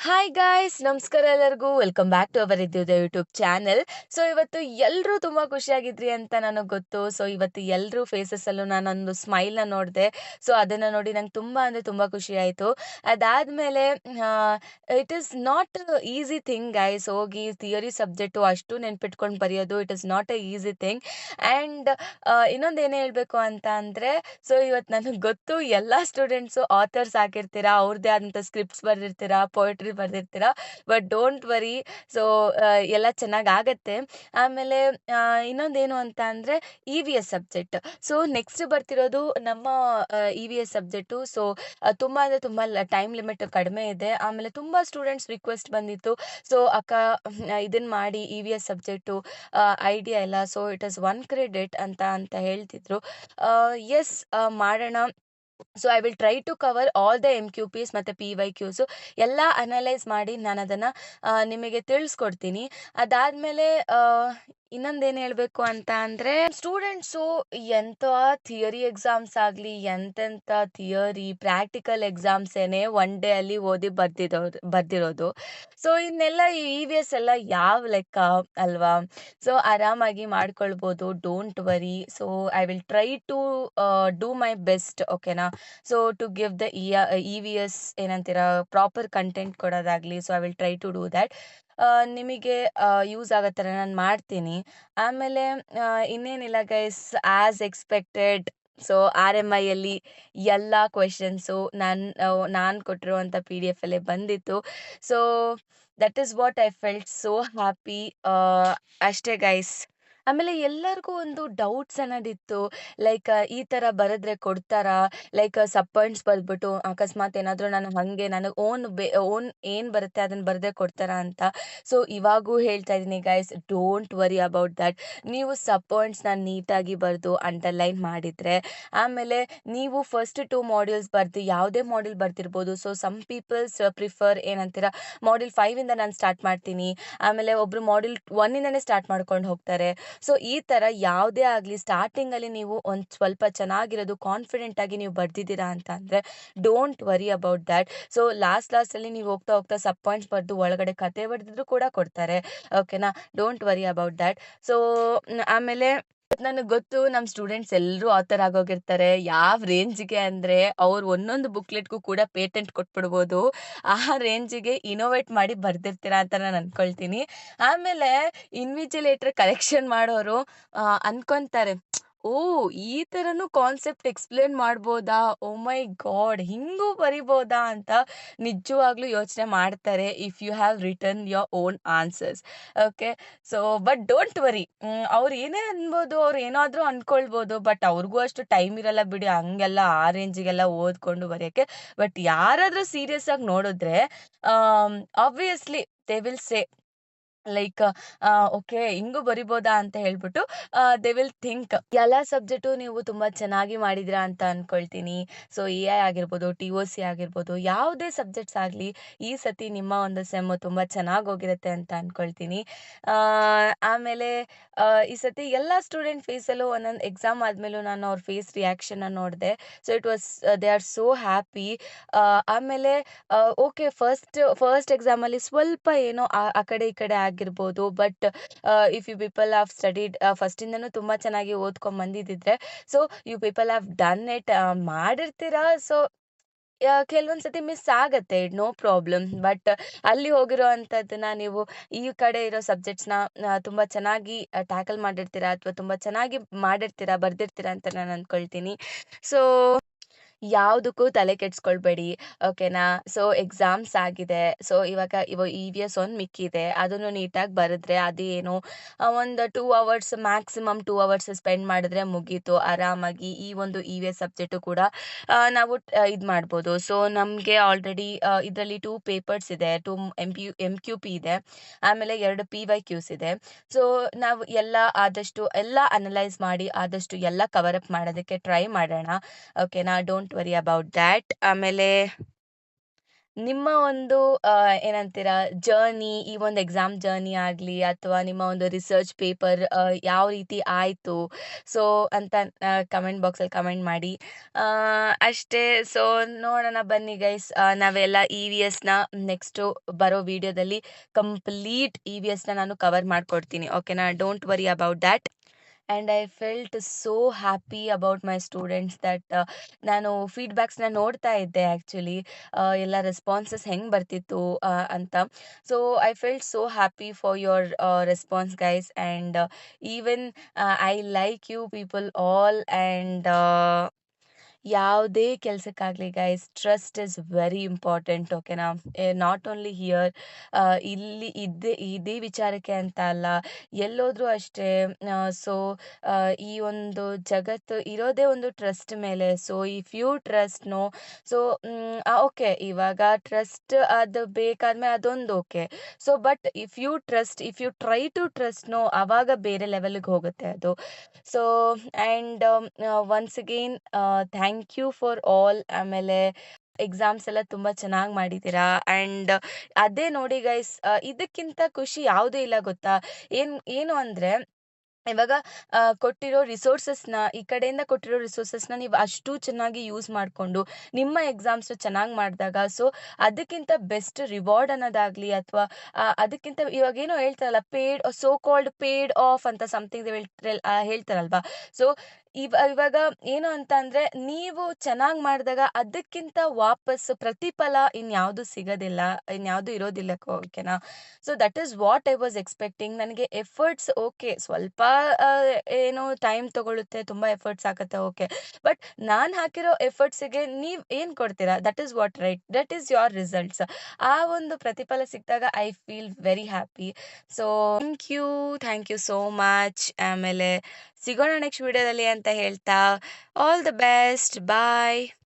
Hi guys ನಮಸ್ಕಾರ ಎಲ್ಲರಿಗೂ welcome back to our ಇದ್ದಿದ್ದು ಯೂಟ್ಯೂಬ್ ಚಾನೆಲ್. ಸೊ ಇವತ್ತು ಎಲ್ಲರೂ ತುಂಬಾ ಖುಷಿಯಾಗಿದ್ರಿ ಅಂತ ನನಗೆ ಗೊತ್ತು. ಸೊ ಇವತ್ತು ಎಲ್ಲರೂ ಫೇಸಸ್ ಅಲ್ಲೂ ನಾನೊಂದು ಸ್ಮೈಲ್ನ ನೋಡಿದೆ. ಸೊ ಅದನ್ನ ನೋಡಿ ನಂಗೆ ತುಂಬಾ ಅಂದ್ರೆ ತುಂಬಾ ಖುಷಿ ಆಯಿತು. ಅದಾದ್ಮೇಲೆ it is not easy thing guys. ಹೋಗಿ ಥಿಯರಿ ಸಬ್ಜೆಕ್ಟು ಅಷ್ಟು ನೆನ್ಪಿಟ್ಕೊಂಡು ಬರೆಯೋದು it is not A easy thing. And ಇನ್ನೊಂದು ಏನು ಹೇಳಬೇಕು ಅಂತ ಅಂದರೆ, ಸೊ ಇವತ್ತು ನನಗೆ ಗೊತ್ತು ಎಲ್ಲ ಸ್ಟೂಡೆಂಟ್ಸು ಆಥರ್ಸ್ ಆಗಿರ್ತೀರಾ, ಅವ್ರದ್ದೇ ಆದಂಥ ಸ್ಕ್ರಿಪ್ಟ್ಸ್ ಬರೆದಿರ್ತೀರಾ, ಪೋಯಟ್ರಿ ಬರೆದಿರ್ತೀರಾ. But don't worry. ಸೊ ಎಲ್ಲ ಚೆನ್ನಾಗಾಗತ್ತೆ. ಆಮೇಲೆ ಇನ್ನೊಂದೇನು ಅಂತ ಅಂದರೆ E V S subject. So next ಬರ್ತಿರೋದು ನಮ್ಮ E V S subject. So ತುಂಬ ಅಂದರೆ ತುಂಬ ಟೈಮ್ ಲಿಮಿಟ್ ಕಡಿಮೆ ಇದೆ. ಆಮೇಲೆ ತುಂಬ ಸ್ಟೂಡೆಂಟ್ಸ್ ರಿಕ್ವೆಸ್ಟ್ ಬಂದಿತ್ತು. ಸೊ ಅಕ್ಕ ಇದನ್ನು ಮಾಡಿ ಇ ವಿ ಎಸ್ ಸಬ್ಜೆಕ್ಟು ಐಡಿಯಾ ಇಲ್ಲ. So it is one credit ಅಂತ ಹೇಳ್ತಿದ್ರು. ಎಸ್, ಮಾಡೋಣ. So I will try to cover all the M Q ಪಿಸ್ ಮತ್ತು ಪಿ ವೈ ಕ್ಯೂಸು ಎಲ್ಲ ಅನಲೈಸ್ ಮಾಡಿ ನಾನು ಅದನ್ನು ನಿಮಗೆ ತಿಳಿಸ್ಕೊಡ್ತೀನಿ. ಅದಾದಮೇಲೆ ಇನ್ನೊಂದೇನು ಹೇಳಬೇಕು ಅಂತ ಅಂದರೆ, ಸ್ಟೂಡೆಂಟ್ಸು ಎಂಥ ಥಿಯರಿ ಎಕ್ಸಾಮ್ಸ್ ಆಗಲಿ, ಎಂತೆಂಥ ಥಿಯರಿ ಪ್ರಾಕ್ಟಿಕಲ್ ಎಕ್ಸಾಮ್ಸೇನೆ ಒನ್ ಡೇ ಅಲ್ಲಿ ಓದಿ ಬರ್ದಿರೋದು. ಸೊ ಇನ್ನೆಲ್ಲ ಈ ಇ ವಿ ಎಸ್ ಎಲ್ಲ ಯಾವ ಲೆಕ್ಕ ಅಲ್ವಾ? ಸೊ ಆರಾಮಾಗಿ ಮಾಡ್ಕೊಳ್ಬೋದು, don't worry. So I will try to do my best, ಓಕೆನಾ? So to give the E V S ಏನಂತೀರಾ ಪ್ರಾಪರ್ ಕಂಟೆಂಟ್ ಕೊಡೋದಾಗಲಿ. So I will try to do that. ನಿಮಗೆ ಯೂಸ್ ಆಗೋ ಥರ ನಾನು ಮಾಡ್ತೀನಿ. ಆಮೇಲೆ ಇನ್ನೇನಿಲ್ಲ guys, as expected. So R M ಐಯಲ್ಲಿ ಎಲ್ಲ ಕ್ವೆಶನ್ಸು ನಾನು ಕೊಟ್ಟಿರುವಂಥ ಪಿ ಡಿ ಎಫಲ್ಲೇ ಬಂದಿತ್ತು. So that is what I felt so happy. ಅಷ್ಟೇ ಗೈಸ್. ಆಮೇಲೆ ಎಲ್ಲರಿಗೂ ಒಂದು ಡೌಟ್ಸ್ ಅನ್ನೋದಿತ್ತು. ಲೈಕ್ ಈ ಥರ ಬರೆದ್ರೆ ಕೊಡ್ತಾರಾ? ಲೈಕ್ ಸಬ್ ಪಾಯಿಂಟ್ಸ್ ಬರೆದ್ಬಿಟ್ಟು ಅಕಸ್ಮಾತ್ ಏನಾದರೂ ನಾನು ಹಾಗೆ ನನಗೆ ಓನ್ ಏನು ಬರುತ್ತೆ ಅದನ್ನು ಬರೆದ್ರೆ ಕೊಡ್ತಾರಾ ಅಂತ. ಸೊ ಇವಾಗೂ ಹೇಳ್ತಾ ಇದ್ದೀನಿ guys, don't worry about that. ನೀವು ಸಬ್ ಪಾಯಿಂಟ್ಸ್ನ ನೀಟಾಗಿ ಬರೆದು ಅಂಡರ್ಲೈನ್ ಮಾಡಿದರೆ, ಆಮೇಲೆ ನೀವು ಫಸ್ಟ್ 2 ಮಾಡ್ಯೂಲ್ಸ್ ಬರೆದು ಯಾವುದೇ ಮಾಡ್ಯೂಲ್ ಬರ್ತಿರ್ಬೋದು. ಸೊ ಸಮ್ ಪೀಪಲ್ಸ್ ಪ್ರಿಫರ್ ಏನಂತೀರ ಮಾಡ್ಯೂಲ್ 5ಇಂದ ನಾನು ಸ್ಟಾರ್ಟ್ ಮಾಡ್ತೀನಿ, ಆಮೇಲೆ ಒಬ್ಬರು ಮಾಡ್ಯೂಲ್ 1ಇಂದನೇ ಸ್ಟಾರ್ಟ್ ಮಾಡ್ಕೊಂಡು ಹೋಗ್ತಾರೆ. ಸೊ ಈ ಥರ ಯಾವುದೇ ಆಗಲಿ ಸ್ಟಾರ್ಟಿಂಗಲ್ಲಿ ನೀವು ಒಂದು ಸ್ವಲ್ಪ ಚೆನ್ನಾಗಿರೋದು ಕಾನ್ಫಿಡೆಂಟಾಗಿ ನೀವು ಬರ್ದಿದ್ದೀರಾ ಅಂತ ಅಂದರೆ don't worry about that. So ಲಾಸ್ಟಲ್ಲಿ ನೀವು ಹೋಗ್ತಾ ಹೋಗ್ತಾ ಸಬ್ ಪಾಯಿಂಟ್ಸ್ ಬರೆದು ಒಳಗಡೆ ಕತೆ ಬರೆದಿದ್ರು ಕೂಡ ಕೊಡ್ತಾರೆ, ಓಕೆನಾ? Don't worry about that. So ಆಮೇಲೆ ನನಗೆ ಗೊತ್ತು ನಮ್ಮ ಸ್ಟೂಡೆಂಟ್ಸ್ ಎಲ್ಲರೂ ಆಥರ್ ಆಗೋಗಿರ್ತಾರೆ. ಯಾವ ರೇಂಜ್ಗೆ ಅಂದರೆ ಅವ್ರು ಒಂದೊಂದು ಬುಕ್ಲೆಟ್ಗೂ ಕೂಡ ಪೇಟೆಂಟ್ ಕೊಟ್ಬಿಡ್ಬೋದು. ಆ ರೇಂಜಿಗೆ ಇನೋವೇಟ್ ಮಾಡಿ ಬರ್ದಿರ್ತೀರಾ ಅಂತ ನಾನು ಅಂದ್ಕೊಳ್ತೀನಿ. ಆಮೇಲೆ ಇನ್ವಿಜಿಲೇಟರ್ ಕರೆಕ್ಷನ್ ಮಾಡೋರು ಅನ್ಕೊಂತಾರೆ, ಓಹ್! ಈ ಥರನೂ ಕಾನ್ಸೆಪ್ಟ್ ಎಕ್ಸ್‌ಪ್ಲೇನ್ ಮಾಡ್ಬೋದಾ? Oh my god! ಹಿಂಗೂ ಬರಿಬೋದಾ ಅಂತ ನಿಜವಾಗ್ಲೂ ಯೋಚನೆ ಮಾಡ್ತಾರೆ, if you have written your own answers. Okay. So but don't worry. ಅವ್ರು ಏನೇ ಅನ್ಬೋದು, ಅವ್ರು ಏನಾದರೂ ಅಂದ್ಕೊಳ್ಬೋದು. ಬಟ್ ಅವ್ರಿಗೂ ಅಷ್ಟು ಟೈಮ್ ಇರಲ್ಲ ಬಿಡಿ ಹಂಗೆಲ್ಲ ಆ ರೇಂಜಿಗೆಲ್ಲ ಓದ್ಕೊಂಡು ಬರೆಯೋಕ್ಕೆ. ಬಟ್ ಯಾರಾದರೂ ಸೀರಿಯಸ್ ಆಗಿ ನೋಡಿದ್ರೆ obviously they will say like okay ಹಿಂಗೂ ಬರಿಬೋದಾ ಅಂತ ಹೇಳ್ಬಿಟ್ಟು ದೇ ವಿಲ್ ಥಿಂಕ್. ಎಲ್ಲ ಸಬ್ಜೆಕ್ಟು ನೀವು ತುಂಬ ಚೆನ್ನಾಗಿ ಮಾಡಿದಿರಾ ಅಂತ ಅಂದ್ಕೊಳ್ತೀನಿ. ಸೊ ಎ ಐ ಆಗಿರ್ಬೋದು, ಟಿ ಒ ಸಿ ಆಗಿರ್ಬೋದು, ಯಾವುದೇ ಸಬ್ಜೆಕ್ಟ್ಸ್ ಆಗಲಿ ಈ ಸತಿ ನಿಮ್ಮ ಒಂದು ಸೆಮ್ಮು ತುಂಬ ಚೆನ್ನಾಗಿ ಹೋಗಿರುತ್ತೆ ಅಂತ ಅಂದ್ಕೊಳ್ತೀನಿ. ಆಮೇಲೆ ಈ ಸತಿ ಎಲ್ಲ ಸ್ಟೂಡೆಂಟ್ ಫೇಸಲ್ಲೂ ಒಂದೊಂದು ಎಕ್ಸಾಮ್ ಆದಮೇಲೂ ನಾನು ಅವ್ರ ಫೇಸ್ ರಿಯಾಕ್ಷನ್ನ ನೋಡಿದೆ. So it was they are so happy. ಆಮೇಲೆ ಓಕೆ, ಫಸ್ಟ್ ಎಕ್ಸಾಮಲ್ಲಿ ಸ್ವಲ್ಪ ಏನೋ ಆ ಕಡೆ ಈ ಕಡೆ ಆಗಿರ್ಬೋದು. But if you people have studied ಫಸ್ಟಿಂದನೂ ತುಂಬ ಚೆನ್ನಾಗಿ ಓದ್ಕೊಂಡು ಬಂದಿದ್ದಿದ್ರೆ, so you people have done it, ಮಾಡಿರ್ತೀರಾ. ಸೊ ಕೆಲವೊಂದು ಸತಿ ಮಿಸ್ ಆಗತ್ತೆ, ನೋ ಪ್ರಾಬ್ಲಮ್. ಬಟ್ ಅಲ್ಲಿ ಹೋಗಿರೋ ಅಂಥದ್ದನ್ನ ನೀವು ಈ ಕಡೆ ಇರೋ ಸಬ್ಜೆಕ್ಟ್ಸ್ನ ತುಂಬ ಚೆನ್ನಾಗಿ ಟ್ಯಾಕಲ್ ಮಾಡಿರ್ತೀರಾ, ಅಥವಾ ತುಂಬ ಚೆನ್ನಾಗಿ ಮಾಡಿರ್ತೀರಾ, ಬರ್ದಿರ್ತೀರಾ ಅಂತ ನಾನು ಅಂದ್ಕೊಳ್ತೀನಿ. ಸೊ ಯಾವುದಕ್ಕೂ ತಲೆ ಕೆಡಿಸ್ಕೊಳ್ಬೇಡಿ, ಓಕೆನಾ? ಸೊ ಎಕ್ಸಾಮ್ಸ್ ಆಗಿದೆ. ಸೊ ಇವಾಗ ಇ ವಿ ಎಸ್ ಒಂದು ಮಿಕ್ಕಿದೆ. ಅದನ್ನು ನೀಟಾಗಿ ಬರೆದ್ರೆ ಅದೇನು ಒಂದು 2 ಅವರ್ಸ್, ಮ್ಯಾಕ್ಸಿಮಮ್ 2 ಅವರ್ಸ್ ಸ್ಪೆಂಡ್ ಮಾಡಿದ್ರೆ ಮುಗೀತು ಆರಾಮಾಗಿ. ಈ ಒಂದು ಇ ವಿ ಎಸ್ ಸಬ್ಜೆಕ್ಟು ಕೂಡ ನಾವು ಇದು ಮಾಡ್ಬೋದು. ಸೊ ನಮಗೆ ಆಲ್ರೆಡಿ ಇದರಲ್ಲಿ 2 ಪೇಪರ್ಸ್ ಇದೆ, 2 ಎಮ್ ಕ್ಯೂ ಪಿ ಇದೆ, ಆಮೇಲೆ 2 ಪಿ ವೈ ಕ್ಯೂಸ್ ಇದೆ. ಸೊ ನಾವು ಆದಷ್ಟು ಎಲ್ಲ ಅನಲೈಸ್ ಮಾಡಿ ಆದಷ್ಟು ಎಲ್ಲ ಕವರ್ ಅಪ್ ಮಾಡೋದಕ್ಕೆ ಟ್ರೈ ಮಾಡೋಣ, ಓಕೆನಾ? Don't worry about that. ಆಮೇಲೆ ನಿಮ್ಮ ಒಂದು ಏನಂತೀರಾ ಜರ್ನಿ, ಈ ಒಂದು ಎಕ್ಸಾಮ್ ಜರ್ನಿ ಆಗ್ಲಿ ಅಥವಾ ನಿಮ್ಮ ಒಂದು ರಿಸರ್ಚ್ ಪೇಪರ್ ಯಾವ ರೀತಿ ಆಯ್ತು? ಸೊ ಅಂತ ಕಮೆಂಟ್ ಬಾಕ್ಸಲ್ಲಿ ಕಮೆಂಟ್ ಮಾಡಿ. ಅಷ್ಟೇ. ಸೊ ನೋಡೋಣ ಬನ್ನಿ ಗೈಸ್. ನಾವೆಲ್ಲ ಇ.ವಿ.ಎಸ್‌ನ ನೆಕ್ಸ್ಟು ಬರೋ ವಿಡಿಯೋದಲ್ಲಿ ಕಂಪ್ಲೀಟ್ ಇ.ವಿ.ಎಸ್‌ನ ನಾನು ಕವರ್ ಮಾಡ್ಕೊಡ್ತೀನಿ. ಓಕೆನಾ? Don't worry about that. And I felt so happy about my students that ನಾನು ಫೀಡ್‌ಬ್ಯಾಕ್ಸ್‌ನ ನೋಡ್ತಾ ಇದ್ದೆ ಆ್ಯಕ್ಚುಲಿ. ಎಲ್ಲ ರೆಸ್ಪಾನ್ಸಸ್ ಹೆಂಗೆ ಬರ್ತಿತ್ತು ಅಂತ. So I felt so happy for your response guys and even I like you people all and ಯಾವುದೇ ಕೆಲ್ಸಕ್ಕಾಗ್ಲಿ guys trust is very important. ಓಕೆನಾ? ನಾಟ್ ಓನ್ಲಿ ಹಿಯರ್, ಇಲ್ಲಿ ಇದೇ ವಿಚಾರಕ್ಕೆ ಅಂತ ಅಲ್ಲ, ಎಲ್ಲೋದ್ರೂ ಅಷ್ಟೇ. ಸೊ ಈ ಒಂದು ಜಗತ್ತು ಇರೋದೇ ಒಂದು ಟ್ರಸ್ಟ್ ಮೇಲೆ. So if you trust no, so okay, ಇವಾಗ ಟ್ರಸ್ಟ್ ಅದು ಬೇಕಾದ್ಮೇಲೆ ಅದೊಂದು okay. So but if you try to trust no, ಅವಾಗ ಬೇರೆ ಲೆವೆಲ್‌ಗೆ ಹೋಗುತ್ತೆ ಅದು. So and once again thank you for all. ಆಮೇಲೆ ಎಕ್ಸಾಮ್ಸ್ ಎಲ್ಲ ತುಂಬ ಚೆನ್ನಾಗಿ ಮಾಡಿದ್ದೀರಾ. ಆ್ಯಂಡ್ ಅದೇ ನೋಡಿ ಗೈಸ್, ಇದಕ್ಕಿಂತ ಖುಷಿ ಯಾವುದೂ ಇಲ್ಲ ಗೊತ್ತಾ? ಏನು ಅಂದರೆ ಇವಾಗ ಕೊಟ್ಟಿರೋ ರಿಸೋರ್ಸಸ್‌ನ, ಈ ಕಡೆಯಿಂದ ಕೊಟ್ಟಿರೋ ರಿಸೋರ್ಸಸ್‌ನ ನೀವು ಅಷ್ಟು ಚೆನ್ನಾಗಿ ಯೂಸ್ ಮಾಡಿಕೊಂಡು ನಿಮ್ಮ ಎಕ್ಸಾಮ್ಸ್‌ನ ಚೆನ್ನಾಗಿ ಮಾಡಿದಾಗ, ಸೊ ಅದಕ್ಕಿಂತ ಬೆಸ್ಟ್ ರಿವಾರ್ಡ್ ಅನ್ನೋದಾಗ್ಲಿ ಅಥವಾ ಅದಕ್ಕಿಂತ ಇವಾಗೇನೋ ಹೇಳ್ತಾರಲ್ಲ, ಸೋ ಕಾಲ್ಡ್ ಪೇಡ್ ಆಫ್ ಅಂತ ಸಮಥಿಂಗ್ ಹೇಳ್ತಾರಲ್ವಾ? ಸೊ ಇವಾಗ ಏನು ಅಂತ ಅಂದ್ರೆ, ನೀವು ಚೆನ್ನಾಗಿ ಮಾಡಿದಾಗ ಅದಕ್ಕಿಂತ ವಾಪಸ್ ಪ್ರತಿಫಲ ಇನ್ಯಾವುದು ಸಿಗೋದಿಲ್ಲ, ಇನ್ಯಾವುದು ಇರೋದಿಲ್ಲ. ಓಕೆನಾ? So that is what I was expecting. ನನಗೆ ಎಫರ್ಟ್ಸ್ ಓಕೆ, ಸ್ವಲ್ಪ ಏನೋ ಟೈಮ್ ತಗೊಳುತ್ತೆ, ತುಂಬ ಎಫರ್ಟ್ಸ್ ಆಗುತ್ತೆ ಓಕೆ. ಬಟ್ ನಾನು ಹಾಕಿರೋ ಎಫರ್ಟ್ಸಿಗೆ ನೀವು ಏನು ಕೊಡ್ತೀರಾ? That is what right, that is your results. ಆ ಒಂದು ಪ್ರತಿಫಲ ಸಿಕ್ಕಿದಾಗ I feel very happy. So thank you so much. ಆಮೇಲೆ ಸಿಗೋಣ ನೆಕ್ಸ್ಟ್ ವಿಡಿಯೋದಲ್ಲಿ ಅಂತ ಹೇಳ್ತಾ, ಆಲ್ ದ ಬೆಸ್ಟ್, ಬಾಯ್.